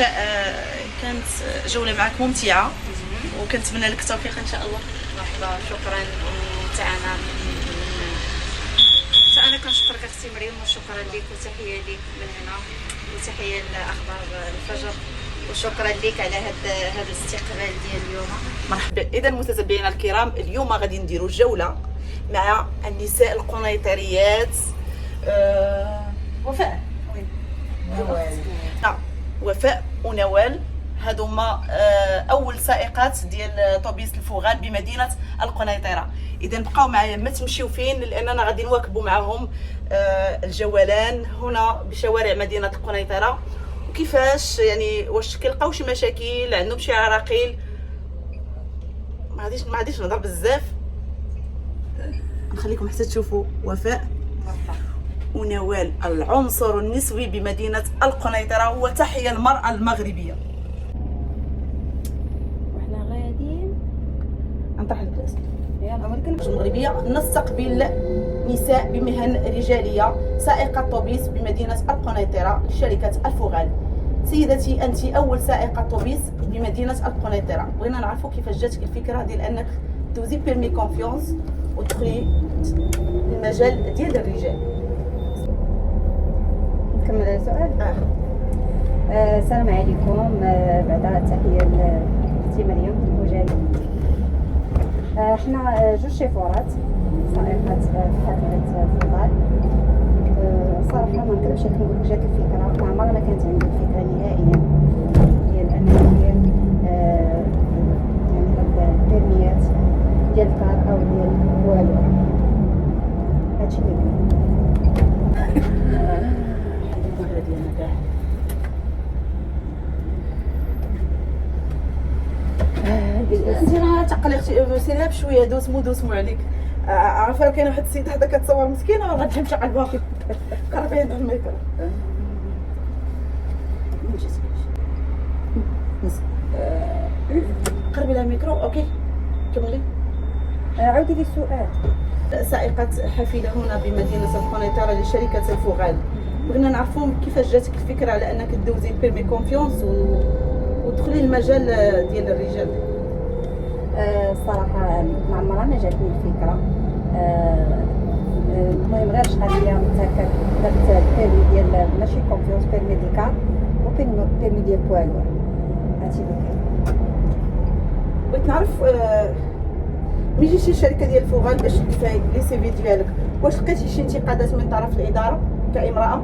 وفاء، كانت جوله معك ممتعه وكنتمنى لك التوفيق ان شاء الله. مرحبا، شكرا. انا كنشكرك اختي مريم، وشكرا لك وتحيه لك من هنا، وتحيه لاخبار الفجر، وشكرا لك على هذا الاستقبال ديال اليوم. مرحبا. اذا متتبعينا الكرام، اليوم غادي نديروا جوله مع النساء القنيطريات. وفاء وفاء ونوال، هذوما اول سائقات ديال طوبيس الفوغال بمدينه القنيطره. اذا بقاو معايا، ما تمشيو فين، لاننا غادي نواكبوا معهم الجولان هنا بشوارع مدينه القنيطره، وكيفاش يعني واش كيلقاو شي مشاكل، عندهم شي عراقيل. ما غاديش نهضر بزاف، نخليكم حتى تشوفوا وفاء ونوال العنصر النسوي بمدينه القنيطره، وتحيه المراه المغربيه. وحنا غاديين نطرح البلاصه المغربيه نستقبل نساء بمهن رجاليه سائقه طوبيس بمدينه القنيطره لشركه الفوغال. سيدتي، انت اول سائقه طوبيس بمدينه القنيطره، بغينا نعرفوا كيفاش جاتك الفكره ديال انك دوزي بيرمي كونفيونس وتدخلي المجال ديال الرجال. نكمل السؤال. السلام عليكم. بعد تحيه لاختي مريم وجاي. حنا جوج شيفورات سائقات حافله الفوغال. صراحه ما نكذبش عليك، نقول لك جات الفكره، ما عمرها ما كانت عندي الفكره نهائيا ديال انني ندير يعني هاد البيرميات ديال الكار او ديال والو. هادشي اللي انت راه تقلقتي، سيريها بشويه، دوسمو عليك. عارفه كاينه واحد السيده حدا كتصور مسكينه راه غتمشي قلبها قربي عند الميكرو. قربي لها الميكرو. اوكي كملي. عاودي لي السؤال. سائقة حافلة هنا بمدينة القنيطرة لشركة الفوغال، بغينا نعرفوا كيفاش جاتك الفكرة على انك دوزي بيرمي كونفيونس وتدخلي المجال ديال الرجال. الصراحة ما عمرها ما جاتني الفكرة. المهم غير شحال هي درت بيرمي ديال ماشي كونفيونس، بيرمي ديال كار وبيرمي ديال بوالور. هادشي اللي كاين. بغيت نعرف ملي جيتي الشركه ديال الفوغال باش تفاي لي سي في ديالك، واش لقيتي شي انتقادات من طرف الاداره كامراه؟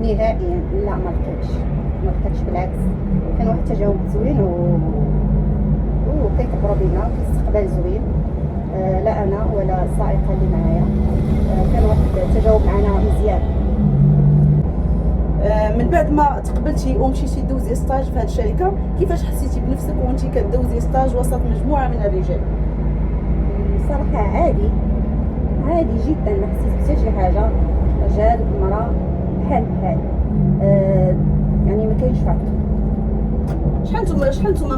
نهائيا لا، ما لقيتش بالعكس، كان واحد التجاوب زوين وكيكبروا بينا، استقبال زوين. لا انا ولا السائقه اللي معايا، كان واحد التجاوب معنا مزيان. من بعد ما تقبلتي ومشيتي دوزي ستاج في هذه الشركه، كيفاش حسيتي بنفسك وانت كدوزي ستاج وسط مجموعه من الرجال؟ صراحه عادي جدا، ما حسيت حتى شي حاجه. رجال مراه بحال يعني ما كاينش فرق. شحال نتوما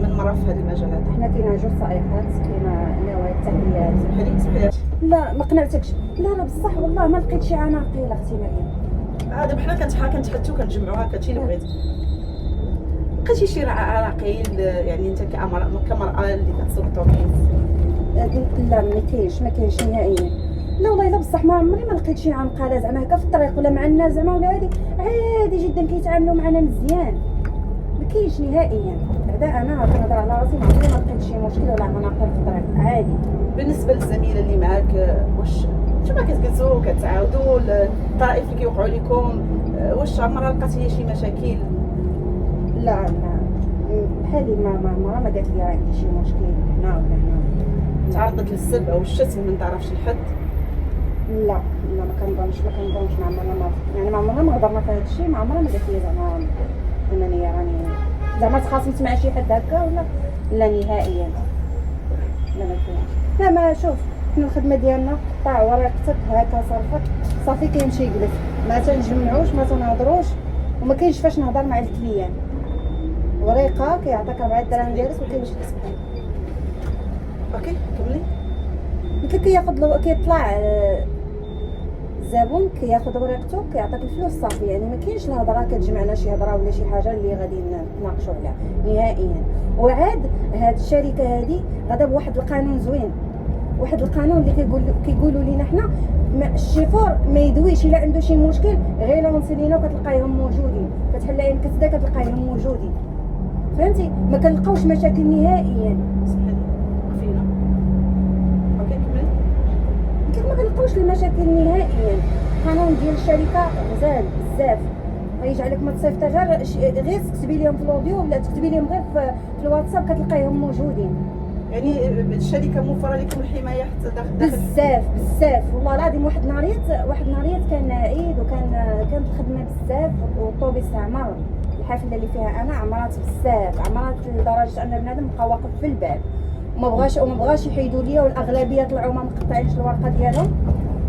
من مراه في هذه المجالات؟ حنا كاينه جوج سائقات، كاينه نوال تحيات. سمحي لا ما قنعتكش، لا بصح والله ما لقيت شي عناقيل اختي مريم. دابا حنا كنتحدثوا كنجمعوا هكا هادشي اللي بغيت. لقيتي شي عراقيل يعني انت كمراه اللي كتسوق طوبيس؟ لا ما كاينش نهائيا. لا والله الا بصح ما عمري ما لقيت شي عنقاله زعما هكا في الطريق ولا مع الناس زعما، ولا هادي عادي جدا كيتعاملوا معنا مزيان، ما كاينش نهائيا. بعدا انا كنهضر على راسي، ما عمري ما لقيت شي مشكل ولا عناقل في الطريق عادي. بالنسبه للزميله اللي معاك، واش نتوما كتجلسوا كتعاودوا الطرائف اللي كيوقعوا لكم، واش عمرها لقاتي شي مشاكل؟ لا بحالي ما قالت لي عندي شي مشكل هنا ولا هنا. تعرضت للسب او الشتم من طرف شي حد؟ لا ما كنظنش ما عمرنا ما هضرنا في هذا الشيء، ما عمرها ما قالت لي زعما انني راني زعما تخاصمت مع شي حد هكا ولا لا نهائيا. لا ما كاينش. لا ما شوف، حنا الخدمه ديالنا قطع ورقتك هكا صافي كيمشي يجلس، ما تنجمعوش ما تنهضروش، وما كاينش فاش نهضر مع الكليان. ورقه كيعطيك 4 دراهم ديالك وكيمشي يسكر. اوكي كملي. قلت لك كيطلع الزبون كياخذ ورقته كيعطيك الفلوس صافي. يعني ما كاينش الهضره كتجمعنا شي هضره ولا شي حاجه اللي غادي نتناقشوا عليها نهائيا. وعاد هاد الشركه هذه غادا بواحد القانون زوين، واحد القانون اللي كيقولوا لينا حنا الشيفور ما يدويش الا عنده شي مشكل غير لونسي لينا وكتلقايهم موجودين، كتحل عين كتبدا كتلقايهم موجودين. فهمتي؟ ما كنلقاوش مشاكل نهائيا. فينا اوكي كمل. ما كنلقاوش المشاكل نهائيا. القانون ديال الشركه غزال بزاف، غيجعلك ما تصيفط غير تكتبي لهم في الاوديو ولا تكتبي لهم غير في الواتساب كتلقايهم موجودين. يعني الشركه موفره لكم الحمايه حتى داخل بزاف والله العظيم. واحد نهاريت كان عيد كانت الخدمه بزاف، والطوبيس عمر الحافله اللي فيها انا عمرات بزاف، عمرات لدرجه ان بنادم بقى واقف في الباب وما بغاش يحيدوا ليا، والاغلبيه طلعوا ما مقطعينش الورقه ديالهم،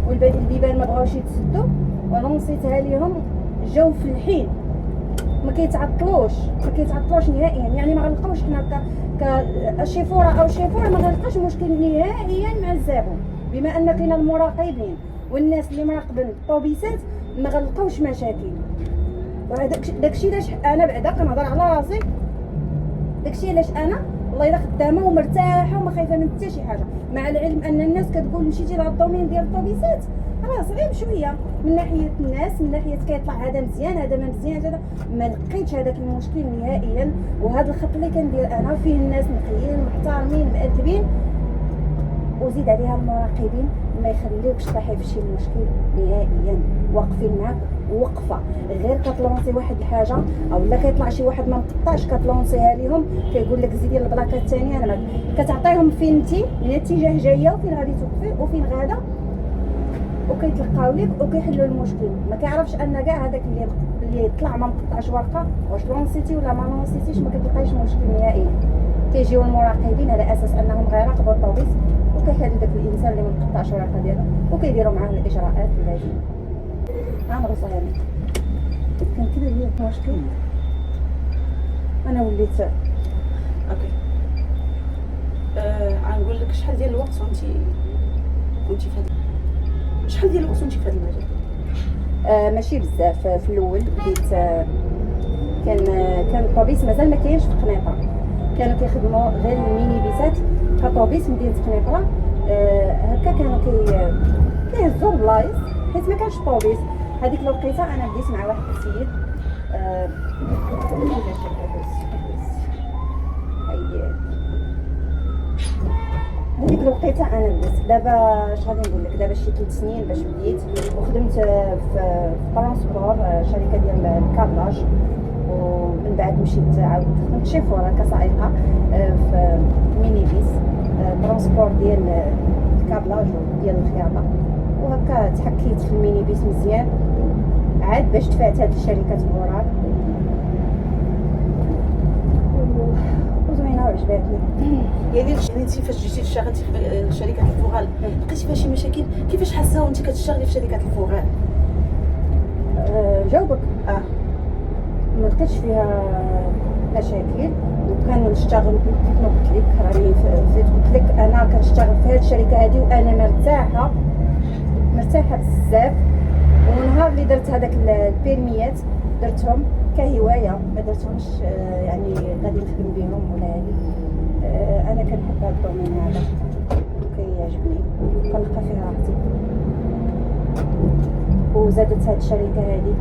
والبيبان ما بغاوش يتسدوا، وانا نصيتها ليهم جاو في الحين. ما كيتعطلوش نهائيا. يعني ما غنلقاوش حنا كشيفوره او شيفوره ما غنلقاش مشكل نهائيا مع الزبون، بما ان كاين المراقبين والناس اللي مراقبين الطوبيسات ما غنلقاوش مشاكل. داكشي علاش انا بعدا كنهضر على راسي، داكشي علاش انا والله الا خدامه ومرتاحه وما خايفه من حتى شي حاجه، مع العلم ان الناس كتقول مشيتي لهاد الدومين ديال الطوبيسات راه صعيب شويه من ناحيه الناس، من ناحيه كيطلع هذا مزيان هذا ما مزيانش، هذا ما لقيتش هذاك المشكل نهائيا. وهذا الخط اللي كندير انا فيه الناس نقيين محترمين مؤدبين، وزيد عليها المراقبين ما يخليوكش طاحي في شي مشكل نهائيا، واقفين معاك وقفه. غير كتلونسي واحد الحاجه او لا كيطلع شي واحد ما مقطعش كتلونسيها ليهم كيقول لك زيدي البلاكه الثانيه، انا كتعطيهم فين انت من اتجاه جايه وفين غادي توقفي وفين غادا، وكيتلقاو لك وكيحلوا المشكل. ما كيعرفش ان كاع هذاك اللي طلع ما مقطعش ورقه واش لونسيتي ولا ما لونسيتيش ما كتلقايش مشكل نهائيا. كيجيو المراقبين على اساس انهم غيراقبوا الطوبيس وكيحلوا داك الانسان اللي ما مقطعش ورقه ديالو وكيديروا معاه الاجراءات اللازمه. انا غصاني كان كده لي مشكل، انا وليت اوكي. غنقول لك شحال ديال الوقت كنتي في هذا، شحال ديال الوقت كنتي في هذا المجال؟ ماشي بزاف. في الاول بديت كان الطوبيس مازال ما كاينش في قنيطره، كانوا كيخدموا غير الميني بيسات كطوبيس مدينه قنيطره. هكا كانوا كيهزوا البلايص حيت ما كانش طوبيس. هذيك الوقيته انا بديت مع واحد السيد هذيك الوقيته انا بديت. دابا اش غادي نقول لك، دابا شي 3 سنين باش بديت، وخدمت في ترونسبور شركه ديال الكابلاج، ومن بعد مشيت عاود خدمت شيفوره كسائقه في ميني بيس ترونسبور ديال الكابلاج وديال الخياطه، وهكا تحكيت في الميني بيس مزيان عاد باش دفعت هاد الشركه الفورال وزوينه وعجباتني. يعني انت فاش جيتي اشتغلتي في شركه الفوغال لقيتي فيها شي مشاكل؟ كيفاش حاسه وانت كتشتغلي في شركه الفوغال؟ جاوبك ما لقيتش فيها مشاكل، وكنشتغل كيف ما قلت لك راني فايت قلت لك انا كنشتغل في هذه الشركه هذه وانا مرتاحه بزاف. ونهار اللي درت هذاك البيرميات درتهم كهوايه، ما درتهمش يعني غادي نخدم بهم ولا هذه. انا كنحب هذا الدومين هذا كيعجبني كنلقى فيه راحتي. وزادت هذه الشركه هذه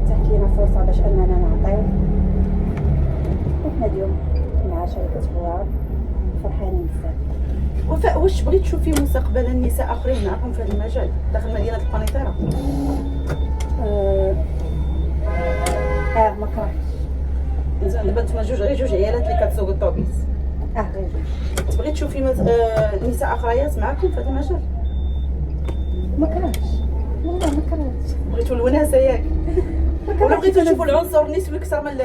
تحت لينا فرصه باش اننا نعطيو، وحنا اليوم مع شركه فوار فرحانين بزاف. وفاء، واش بغيت تشوفي مستقبلا نساء اخرين معكم في هذا المجال داخل مدينه القنيطره؟ ما كرهتش. مزيان. دابا نتوما غير جوج عيالات اللي كتسوقوا الطوبيس، غير جوج. تبغي تشوفي نساء اخريات معكم في هذا المجال؟ ما كرهتش والله، ما كرهتش. بغيتوا الوناسه ياك؟ ولا بغيتوا تشوفوا العنصر النسوي اكثر من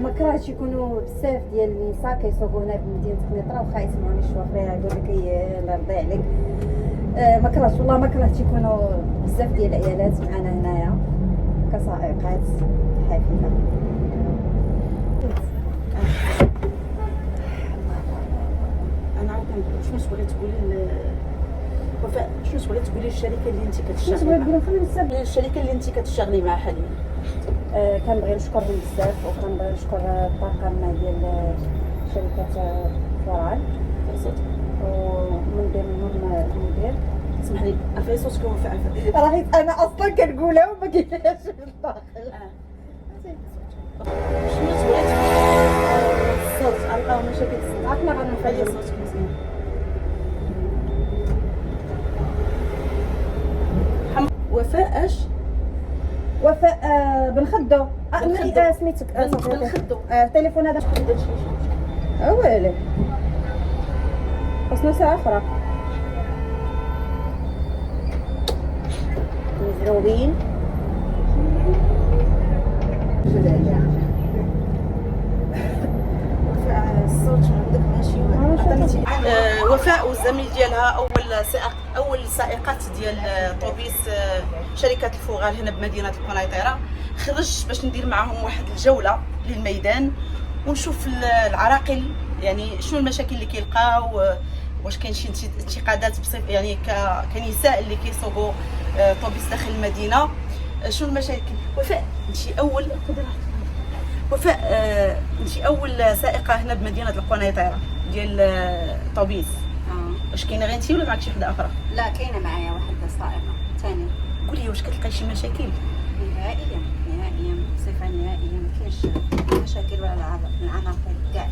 ما كرهتش يكونوا بزاف ديال النساء كيسوقوا هنا في مدينه قنيطره وخا يسمعوني الشوفير يقول لك الله يرضي عليك. ما كرهتش والله، ما كرهتش يكونوا بزاف ديال العيالات معنا هنايا كسائقات حافله. انا عاود كنقول شنو بغيت تقولي وفاء؟ شنو تبغي تقولي الشركه اللي انت شنو كتشتغلي تبغي معاها؟ تقولي بزاف. الشركه اللي انت كتشتغلي معها حاليا. كنبغي نشكرهم بزاف، وكنبغي نشكر الطاقم ديال شركه فورال، ومن بينهم المدير. اسمح لي عفاية صوتك وفاء. راهي انا اصلا كنقولها وما كايناش في الداخل. شنو تبغي الصوت؟ القاو مشاكل الصوت. عرفنا خلي غنخلي صوتك مزيان. وفاء اش؟ وفاء بن خدو. خدو. سميتك بن خدو. التليفون هذا هادشي ويلي خصنا ساعة أخرى. مزروبين. الصوت عندك ماشي. وفاء والزميل ديالها اول سائقات ديال طوبيس شركه الفوغال هنا بمدينه القنيطره. خرج باش ندير معاهم واحد الجوله للميدان ونشوف العراقل، يعني شنو المشاكل اللي كيلقاو، واش كاين شي انتقادات بصفه يعني كنساء اللي كيسوقوا طوبيس داخل المدينه، شنو المشاكل. وفاء انت اول سائقه هنا بمدينه القنيطره ديال طوبيس. واش كاينه غير انت ولا معك شي وحده اخرى؟ لا، كاينه معايا واحده سائقه ثانيه. قولي واش كتلقاي شي مشاكل؟ نهائيا بصفه نهائيه ما كاينش مشاكل ولا العناقل كاع.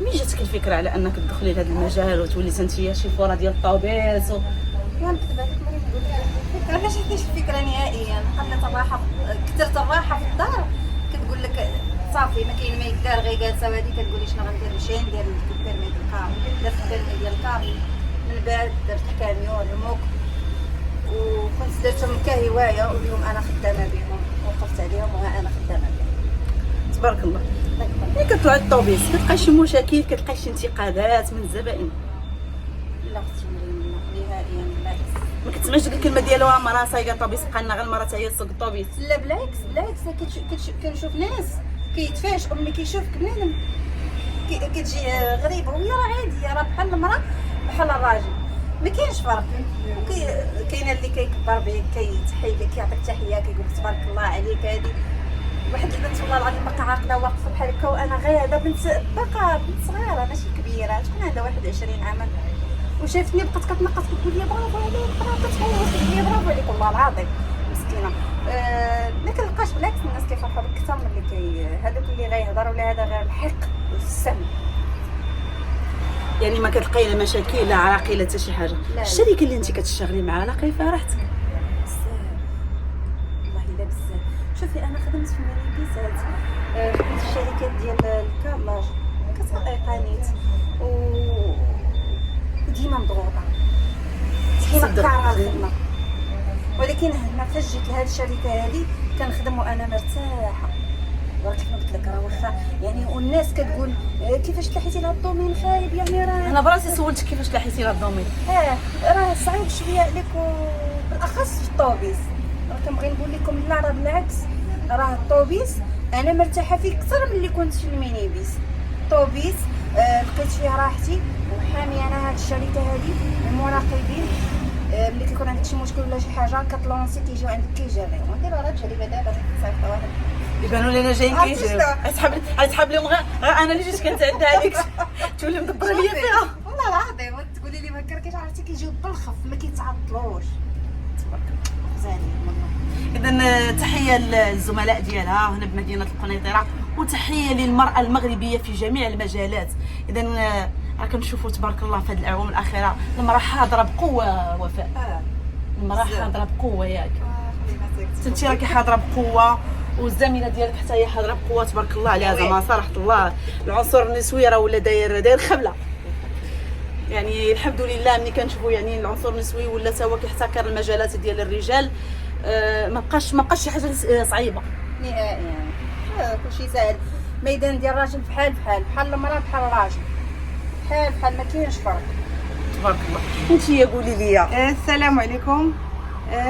مين جاتك الفكره على انك تدخلي لهذا المجال وتولي انت شيفوره ديال الطوبيس نكذب عليك مريم، نقول لك الفكره ما جاتنيش الفكره نهائيا. قلت الراحه، كثرت الراحه في الدار، كتقول لك صافي ما كاين ما يدار غير جالسه وهذه كتقولي شنو غندير، نمشي ندير البيرمي ديال الكار. درت البيرمي ديال الكار من بعد درت الكاميون الموك، وكنت درتهم كهوايه، واليوم انا خدامه بهم، وقفت عليهم وها انا خدامه بهم. تبارك الله. ملي كتطلعي الطوبيس كتلقاي شي مشاكل، كتلقاي شي انتقادات من الزبائن؟ لا اختي مريم، نهائيا بالعكس. ما كتسمعش ديك الكلمه ديالها مرا سايقه الطوبيس بقى لنا غير المرا حتى هي تسوق الطوبيس؟ لا بالعكس، كنشوف ناس كيتفاجئوا ملي كيشوفك بنادم كتجي غريبه، وهي راه عاديه، راه بحال المراه بحال الراجل، ما كاينش فرق. كاين اللي كيكبر بك، كيتحي بك، كيعطيك تحيه، كيقول تبارك الله عليك. هذه واحد البنت والله العظيم باقا عاقله واقفه بحال هكا، وانا غاده باقا بنت صغيره ماشي كبيره، تكون عندها 21 عام، وشافتني بقات كتنقص كتقول لي برافو عليك، برافو، كتحيي لي برافو عليك، والله العظيم مسكينه. ما كنلقاش بالعكس الناس كيفرحوا بك اكثر من اللي هذوك اللي غيهضروا، ولا هذا غير الحق والسم. يعني ما كتلقاي لا مشاكل لا عراقيل حتى شي حاجه؟ لا. الشركه اللي انت كتشتغلي معها لا كيف راحتك؟ بزاف والله الا بزاف. شوفي انا خدمت في المانيكيسات، خدمت في الشركات ديال الكابلاج كسائقه نيت، وديما مضغوطه، ديما كارهه الخدمه. ولكن هنا فاش جيت لهاد الشركه هادي كنخدم وانا مرتاحه. وراه كيف ما قلت لك، راه واخا يعني والناس كتقول كيفاش تلحيتي لهاد الدومين خايب، يعني راه انا براسي سولتك كيفاش تلاحيتي لهاد الدومين. راه صعيب شويه عليك، وبالاخص في الطوبيس. راه كنبغي نقول لكم لا، راه بالعكس، راه الطوبيس انا مرتاحه فيه اكثر من اللي كنت في المينيبيس. الطوبيس لقيت فيه راحتي، وحاميه انا هاد الشركه هادي المراقبين. ملي كيكون عندك شي مشكل ولا شي حاجه كتلونسي كيجيو عندك كيجريو. ونديرو راه الشركه دابا كتصيفط واحد يبانوا لنا جايين كيجيو. غتسحب لهم غير انا اللي جيت كنتعدى عليك تولي مدبره ليا فيها. والله العظيم تقولي لي ما كركيش، عرفتي كيجيو بالخف ما كيتعطلوش. تبارك الله. زانين والله. اذا تحيه للزملاء ديالها هنا بمدينه القنيطره، وتحيه للمراه المغربيه في جميع المجالات. اذا راه كنشوفوا تبارك الله في هذه الاعوام الاخيره المراه حاضره بقوه. وفاء المراه حاضره بقوه ياك؟ انت راكي حاضره بقوه، والزميله ديالك حتى هي حاضره بقوه تبارك الله عليها. زعما صراحه الله العنصر النسوي راه ولا داير خبله. يعني الحمد لله ملي كنشوفوا يعني العنصر النسوي ولا تا هو كيحتكر المجالات ديال الرجال. ما بقاش شي حاجه صعيبه نهائيا. كلشي ساهل. ميدان ديال الراجل بحال المراه بحال الراجل، بحال ما كاينش فرق. تبارك الله. انت يا قولي لي. السلام عليكم.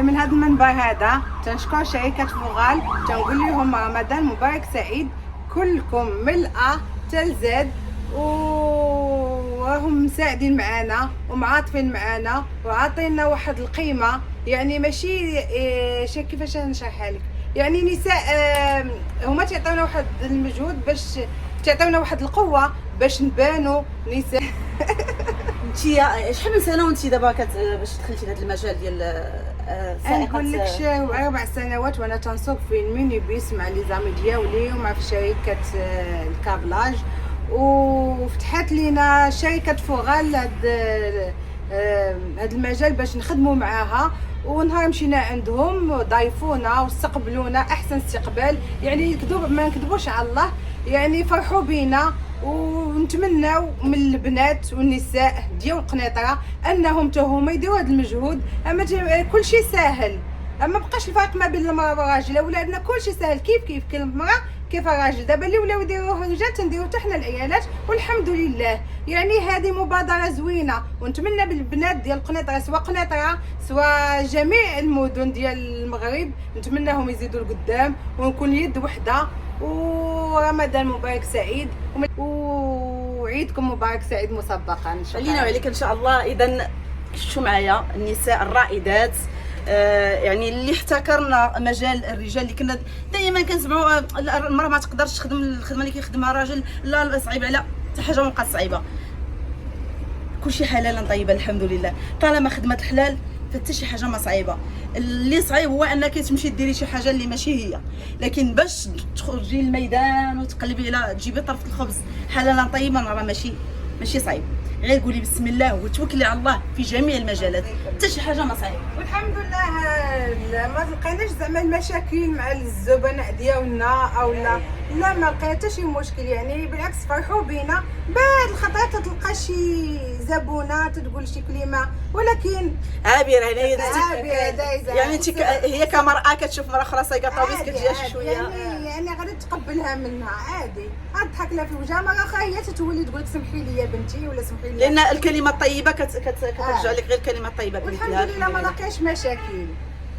من هذا المنبر هذا تنشكر شركة فوغال، تنقول لهم رمضان مبارك سعيد، كلكم ملأة تلزاد، و وهم مساعدين معنا ومعاطفين معنا وعاطينا واحد القيمه، يعني ماشي شي كيفاش نشرحها لك، يعني نساء هما تعطيونا واحد المجهود باش تعطيونا واحد القوه باش نبانوا نساء. انت شحال من سنه وانت دابا باش دخلتي لهذا المجال ديال نقول لك 4 سنوات وانا تنسوق في الميني بيس مع لي زامي ديالي ومع في شركه الكابلاج، وفتحت لينا شركه فوغال هذا المجال باش نخدموا معاها. ونهار مشينا عندهم ضايفونا واستقبلونا احسن استقبال، يعني ما نكذبوش على الله، يعني فرحوا بينا. ونتمناو من البنات والنساء ديال القنيطره انهم هما يديروا هذا المجهود. اما كل شيء ساهل، اما بقاش الفرق ما بين المراه والراجل، ولادنا كل شيء ساهل كيف كل المراه كيف الراجل. دابا اللي ولاو يديروه الرجال تنديروا حتى حنا العيالات والحمد لله. يعني هذه مبادره زوينه، ونتمنى بالبنات ديال القنيطره سواء قنيطره سواء جميع المدن ديال المغرب نتمناهم يزيدوا لقدام ونكون يد وحده. ورمضان مبارك سعيد وعيدكم مبارك سعيد مسبقا ان شاء الله. علينا وعليك ان شاء الله. اذا شفتوا معايا النساء الرائدات، يعني اللي احتكرنا مجال الرجال اللي كنا دائما كنسمعوا المراه ما تقدرش تخدم الخدمه اللي كيخدمها الراجل، لا صعيبه، لا حتى حاجه ما بقات صعيبه، كلشي حلالا طيبا الحمد لله. طالما خدمه الحلال فحتى شي حاجه ما صعيبه. اللي صعيب هو انك تمشي ديري شي حاجه اللي ماشي هي، لكن باش تخرجي للميدان وتقلبي على تجيبي طرف الخبز حلالا طيبا راه ماشي صعيب. غير قولي بسم الله وتوكلي على الله في جميع المجالات، حتى شي حاجه ما صعيبه. والحمد لله ما لقيناش زعما المشاكل مع الزبناء ديالنا او لا ما لقينا حتى شي مشكل، يعني بالعكس فرحوا بينا. بعد الخطره تلقى شي زبونه تقول شي كلمه ولكن عابره هي دايزه، يعني انت هي كمراه كتشوف مراه اخرى سايقه طوبيس كتجيها شي شويه يعني غادي تقبلها منها عادي، غتضحك لها في وجهها. مره اخرى هي تتولي تقول لك سمحي لي يا بنتي ولا سمحي لي، لان الكلمه الطيبه كترجع لك غير الكلمه الطيبه. والحمد لله ما لقيش مشاكل.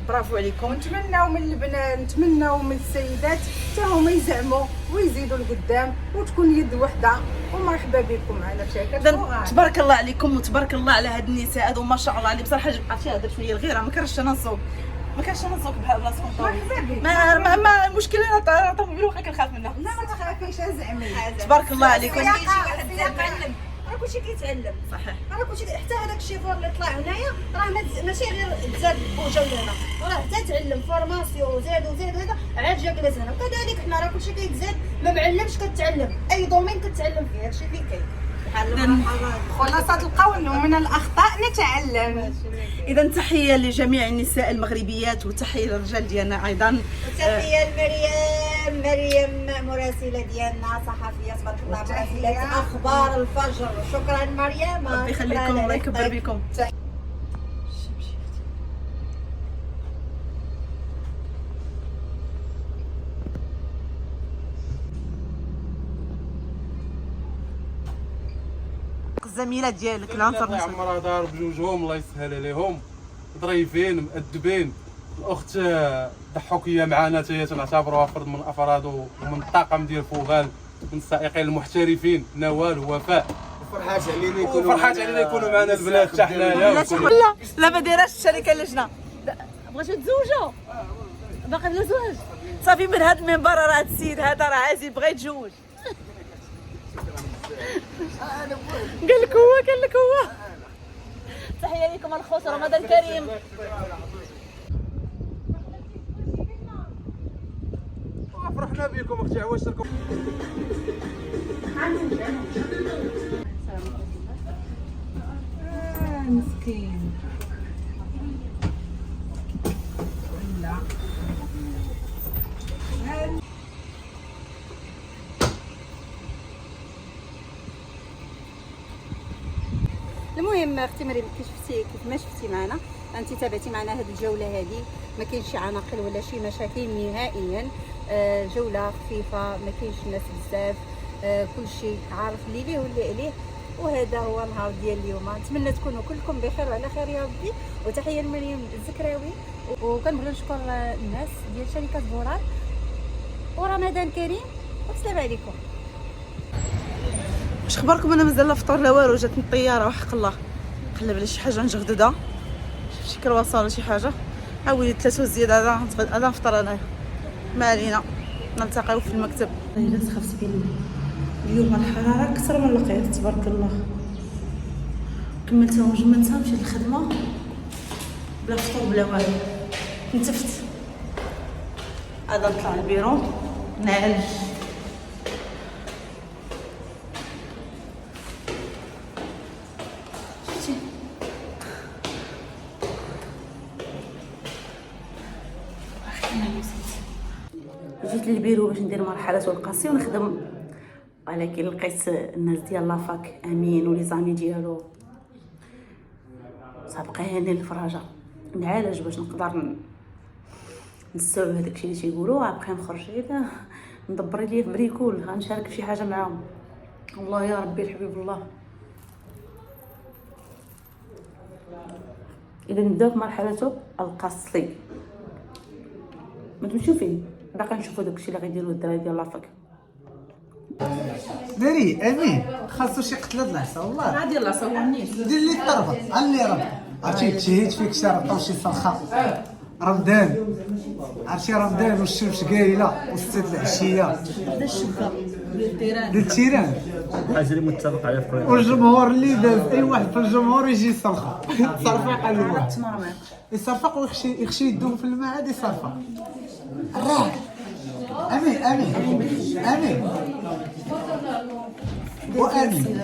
برافو عليكم. ونتمناو من البنات نتمناو من السيدات حتى هما يزعموا ويزيدوا لقدام وتكون يد وحده. ومرحبا بكم معنا في شركه فوغال. تبارك الله عليكم وتبارك الله على هاد النساء هادو ما شاء الله عليهم بصراحه. عرفتي هذا شويه الغيره، ما كرهتش انا نسوق بحال بلاصتكم طويل. ما المشكله انا طوموبيل واخا كنخاف منها. لا ما تخافيش ازعمي. تبارك الله عليكم. راه كلشي كيتعلم. صحيح. راه كلشي حتى هذاك الشيفور اللي طلع هنايا راه ماشي غير تزاد بوجه هنا، راه حتى تعلم فورماسيون وزاد عاد جا جلس هنا. وكذلك حنا راه كلشي كيتزاد، ما معلمش كتعلم، اي دومين كتعلم فيه، هادشي اللي كاين. خلاصة القول ومن الاخطاء نتعلم. اذا تحيه لجميع النساء المغربيات وتحيه للرجال ديالنا ايضا. وتحيه مريم مراسله ديالنا، صحفيه تبارك الله، مراسله اخبار الفجر. شكرا مريم، ربي يخليكم الله يكبر بكم. الزميلات ديالك لا الله يعمرها دار بجوجهم الله يسهل عليهم، ظريفين مؤدبين. الاخت ضحوكيه معنا حتى هي تنعتبروها فرد من افراد ومن الطاقم ديال فوغال، من السائقين المحترفين نوال ووفاء. فرحات علينا يكونوا معنا البنات حتى حنايا. لا ما دايراش الشركه اللجنه. بغيتو تزوجوا باقي بلا زواج صافي. من هذا المنبر راه هذا السيد هذا راه عايز يبغي يتزوج. قال لك هو تحيه لكم الخوص، رمضان كريم. فرحنا بكم اختي عواشركم. مسكين. المهم اختي مريم، كيف ما شفتي معنا، انت تابعتي معنا هذه الجوله هذه، ما كاينش شي عناقل ولا شي مشاكل نهائيا. جوله خفيفه، ما كاينش الناس بزاف، كلشي عارف اللي ليه واللي عليه. وهذا هو النهار ديال اليوم. نتمنى تكونوا كلكم بخير وعلى خير يا ربي. وتحيه لمريم الزكراوي، وكنبغي نشكر الناس ديال شركه فوغال. ورمضان كريم والسلام عليكم. واش خبركم؟ انا مازال لا فطور لا والو، جاتني الطياره وحق الله قلب على شي حاجه نجغدده، شي كرواسون ولا شي حاجه. عاودي 3 زياده هذا نفطر انايا. ما علينا، نلتقيو في المكتب. الا تخافت بين اليوم الحراره اكثر من القياس تبارك الله. كملتها وجملتها مشيت للخدمه بلا فطور بلا والو، نتفت. هذا نطلع البيرو نعالج. شفتي جيت للبيرو باش ندير مرحله والقاسي ونخدم، ولكن لقيت الناس ديال لافاك امين ولي زامي ديالو سابقين الفراجه. نعالج باش نقدر نستوعب هذاك الشيء اللي تيقولوا. ابخي نخرج هنا ندبر ليا في بريكول، غنشارك في شي حاجه معاهم. والله يا ربي الحبيب الله. اذا نبداو في مرحله القصي، ما تمشيو فين باقي نشوفوا داك الشيء اللي غيديروا الدراري ديال لافاك. داري امين خاصو شي قتله د العصا والله. عادي الله صورني دير لي الطربه علي ربط. عرفتي تشهيت فيك شي ربطه وشي صرخه. رمضان عرفتي رمضان والشمس قايله وستة العشيه. هذا الشبكه ديال ديال التيران حاجه اللي متفق عليها في والجمهور اللي داز اي واحد في الجمهور يجي يصرخ صرفق على الواحد التمرمر. يصرفق ويخشي يدوم في الماء عاد يصرفق. راه امين امين امين وامين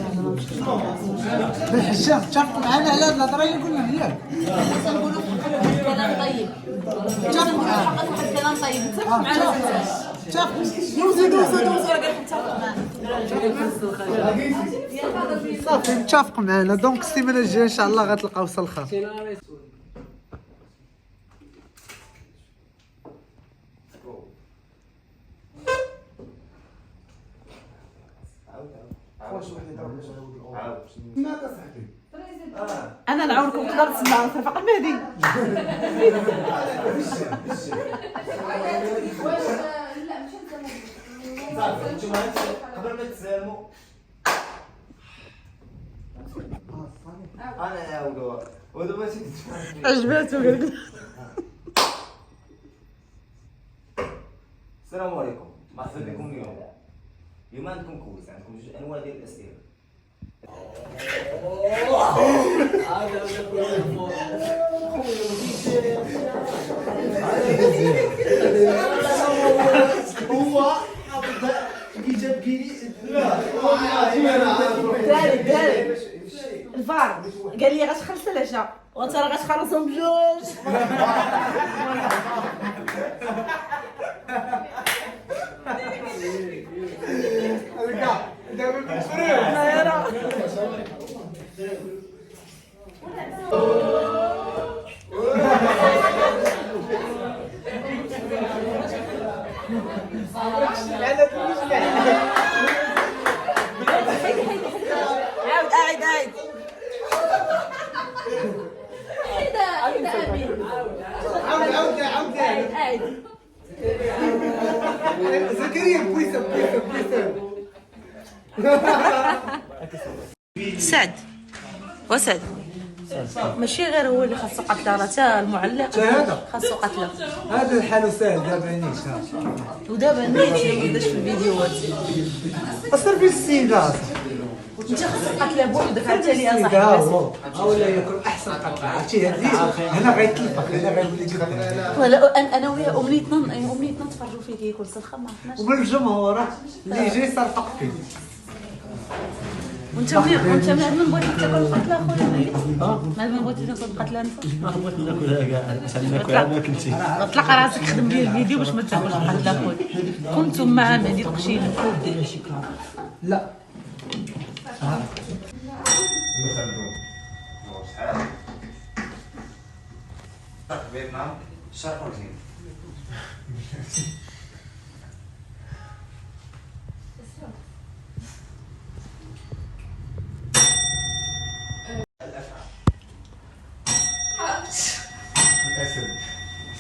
بالحجام تفقوا معنا على هاد الهضره اللي قلنا ياك. تنقولوا كلام طيب، تنقولوا فقط واحد الكلام طيب. نتفق معنا دوزو راه كنتفق معنا. صافي متفق معنا. دونك السيمانه الجايه ان شاء الله غتلقاو سلخه. انا نعاونكم نقدر نسمع نتفق المهدي. قبل ما تسلموا انا نعاودوا ودابا عجباتو قال لك. السلام عليكم، مرحبا بكم اليوم. اليوم عندكم كويس، عندكم جوج انواع ديال الاسئله. هو جاب كيلي داري الفار قال لي غتخلص العشاء وانت راه غتخلصهم بجوج. دابا عاود زكريا بويسه سعد وسعد ماشي غير هو اللي خاصو قتله، راه حتى المعلق هذا خاصو قتله. هذا الحال ساهل دابا نيش. ودابا نيتي ما بداش في الفيديوهات. اصر بالسيده انت خاصك قتله بوحدك عرفتي لي اصاحبي. اولا يكون احسن قتله. عرفتي هذه هنا غيتلفق، هنا غيولي قدام. ولا انا ويا امنيتنا نتفرجوا فيه كياكل سلخه ما عرفناش. وبالجمهور اللي يجي يصرفق فيه. وانت من بغيتي تاكل القتله اخويا؟ من بغيتي تاكل القتله انت؟ بغيت ناكلها كاع عشان ناكلها ما كنتي. اطلق راسك خدم لي الفيديو باش ما تاكلش القتله اخويا. كنتم مع مهدي القشيل. لا فيتنام الشرق والجنوب.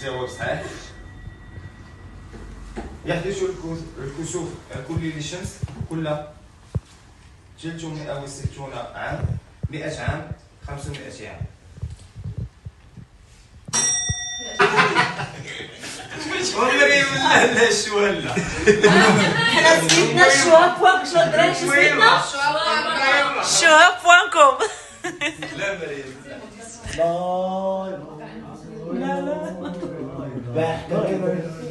جواب صحيح. يحدث الكسوف كل للشمس كل 360 عام، 100 عام، 500 عام. عمري لا الشواله. حنا زيدنا الشوا بوانك شو الدراري شو زيدنا شوا بوانكم. لا مريم. لا لا لا